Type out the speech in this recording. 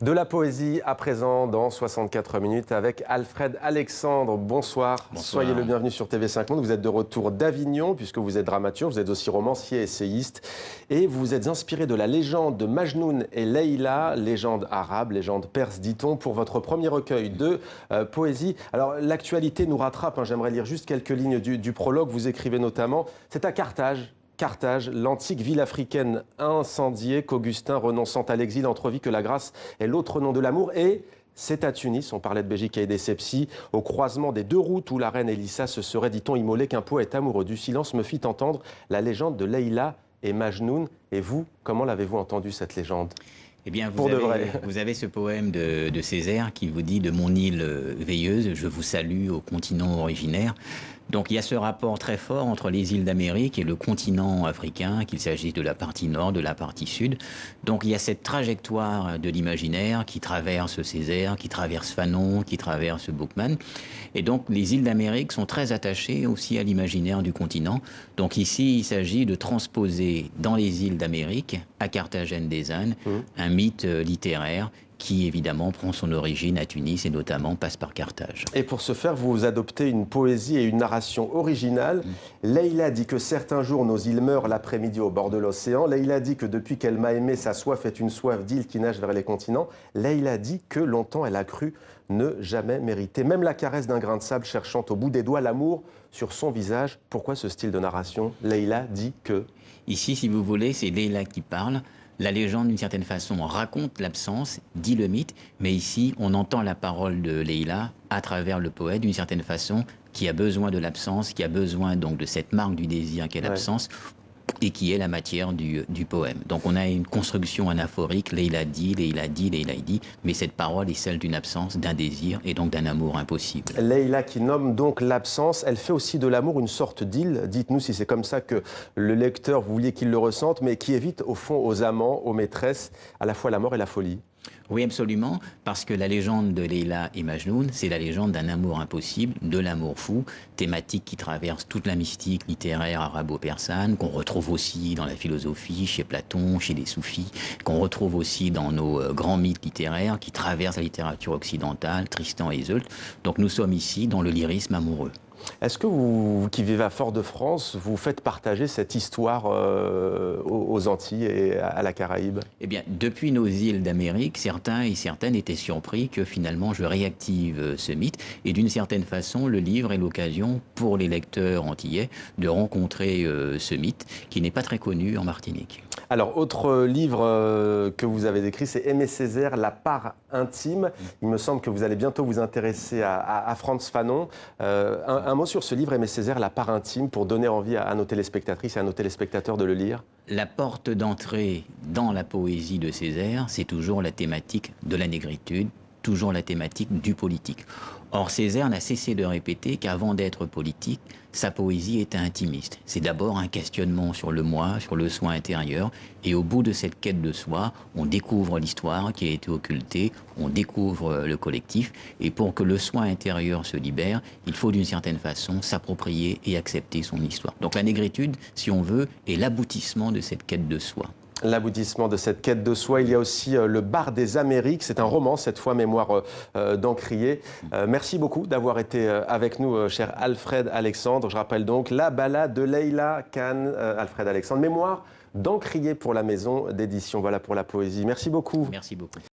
De la poésie à présent dans 64 minutes avec Alfred Alexandre. Bonsoir. Soyez le bienvenu sur TV5 Monde. Vous êtes de retour d'Avignon puisque vous êtes dramaturge, vous êtes aussi romancier, essayiste et vous êtes inspiré de la légende de Majnoun et Leïla, légende arabe, légende perse dit-on, pour votre premier recueil de poésie. Alors l'actualité nous rattrape, j'aimerais lire juste quelques lignes du prologue. Vous écrivez notamment, c'est à Carthage, l'antique ville africaine incendiée, qu'Augustin, renonçant à l'exil, entrevit que la grâce est l'autre nom de l'amour. Et c'est à Tunis, on parlait de Belgique et d'Essepsi, au croisement des deux routes où la reine Elissa se serait, dit-on, immolée, qu'un poète amoureux du silence me fit entendre la légende de Leïla et Majnoun. Et vous, comment l'avez-vous entendu cette légende ? Eh bien, vous avez ce poème de Césaire qui vous dit « De mon île veilleuse, je vous salue au continent originaire ». Donc il y a ce rapport très fort entre les îles d'Amérique et le continent africain, qu'il s'agisse de la partie nord, de la partie sud. Donc il y a cette trajectoire de l'imaginaire qui traverse Césaire, qui traverse Fanon, qui traverse Boukman. Et donc les îles d'Amérique sont très attachées aussi à l'imaginaire du continent. Donc ici, il s'agit de transposer dans les îles d'Amérique, à Carthagène des Indes, un mythe littéraire qui évidemment prend son origine à Tunis et notamment passe par Carthage. Et pour ce faire, vous adoptez une poésie et une narration originale. Leïla dit que certains jours nos îles meurent l'après-midi au bord de l'océan. Leïla dit que depuis qu'elle m'a aimé, sa soif est une soif d'îles qui nage vers les continents. Leïla dit que longtemps elle a cru ne jamais mériter même la caresse d'un grain de sable, cherchant au bout des doigts l'amour sur son visage. Pourquoi ce style de narration? Leïla dit que... Ici, si vous voulez, c'est Leïla qui parle. La légende, d'une certaine façon, raconte l'absence, dit le mythe, mais ici, on entend la parole de Leïla à travers le poète, d'une certaine façon, qui a besoin de l'absence, qui a besoin donc de cette marque du désir qu'est l'absence, et qui est la matière du poème. Donc on a une construction anaphorique, Leïla dit, Leïla dit, Leïla dit, mais cette parole est celle d'une absence, d'un désir et donc d'un amour impossible. Leïla qui nomme donc l'absence, elle fait aussi de l'amour une sorte d'île. Dites-nous si c'est comme ça que le lecteur, vous vouliez qu'il le ressente, mais qui évite au fond aux amants, aux maîtresses, à la fois la mort et la folie. Oui, absolument, parce que la légende de Leïla et Majnoun, c'est la légende d'un amour impossible, de l'amour fou, thématique qui traverse toute la mystique littéraire arabo-persane, qu'on retrouve aussi dans la philosophie, chez Platon, chez les soufis, qu'on retrouve aussi dans nos grands mythes littéraires qui traversent la littérature occidentale, Tristan et Isolde. Donc nous sommes ici dans le lyrisme amoureux. Est-ce que vous, qui vivez à Fort-de-France, vous faites partager cette histoire aux Antilles et à la Caraïbe? Eh bien, depuis nos îles d'Amérique, certains et certaines étaient surpris que finalement je réactive ce mythe. Et d'une certaine façon, le livre est l'occasion pour les lecteurs antillais de rencontrer ce mythe qui n'est pas très connu en Martinique. Alors, autre livre que vous avez écrit, c'est Aimé Césaire, La part intime. Il me semble que vous allez bientôt vous intéresser à Frantz Fanon. Un mot sur ce livre, Aimé Césaire, La part intime, pour donner envie à nos téléspectatrices et à nos téléspectateurs de le lire. La porte d'entrée dans la poésie de Césaire, c'est toujours la thématique de la négritude, toujours la thématique du politique. Or, Césaire n'a cessé de répéter qu'avant d'être politique, sa poésie était intimiste. C'est d'abord un questionnement sur le moi, sur le soi intérieur, et au bout de cette quête de soi, on découvre l'histoire qui a été occultée, on découvre le collectif, et pour que le soi intérieur se libère, il faut d'une certaine façon s'approprier et accepter son histoire. Donc la négritude, si on veut, est l'aboutissement de cette quête de soi. L'aboutissement de cette quête de soi. Il y a aussi Le Bar des Amériques. C'est un roman, cette fois, mémoire d'Encrier. Merci beaucoup d'avoir été avec nous, cher Alfred Alexandre. Je rappelle donc La Ballade de Leïla Khan, Alfred Alexandre. Mémoire d'Encrier pour la maison d'édition. Voilà pour la poésie. Merci beaucoup. Merci beaucoup.